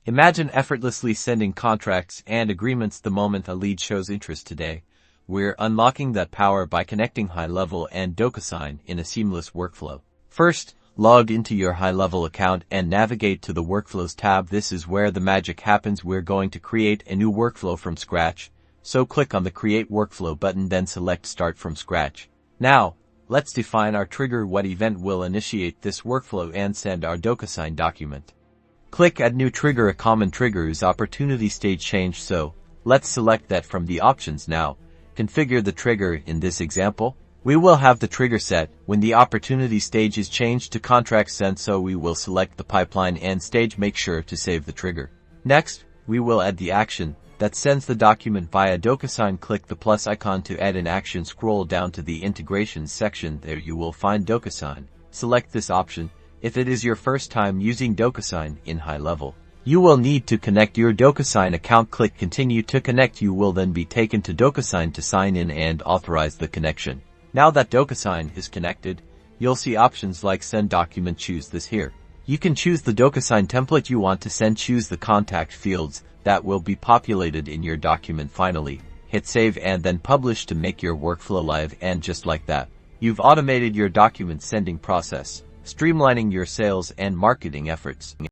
Imagine effortlessly sending contracts and agreements the moment a lead shows interest today. We're unlocking that power by connecting Highlevel and Docusign in a seamless workflow. First, log into your Highlevel account and navigate to the Workflows tab. This is where the magic happens. We're going to create a new workflow from scratch, so click on the Create Workflow button, then select Start from Scratch. Now, let's define our trigger. What event will initiate this workflow and send our Docusign document? Click Add New Trigger. A common trigger is opportunity stage change, so let's select that from the options now. Configure the trigger. In this example, we will have the trigger set when the opportunity stage is changed to contract sent, so we will select the pipeline and stage. Make sure to save the trigger. Next, we will add the action that sends the document via Docusign. Click the plus icon to add an action. Scroll down to the integrations section. There you will find Docusign. Select this option. If it is your first time using Docusign in Highlevel, you will need to connect your Docusign account. Click Continue to connect. You will then be taken to Docusign to sign in and authorize the connection. Now that Docusign is connected, you'll see options like Send Document. Choose this here. You can choose the Docusign template you want to send. Choose the contact fields that will be populated in your document. Finally, hit Save and then Publish to make your workflow live, and just like that, you've automated your document sending process, streamlining your sales and marketing efforts.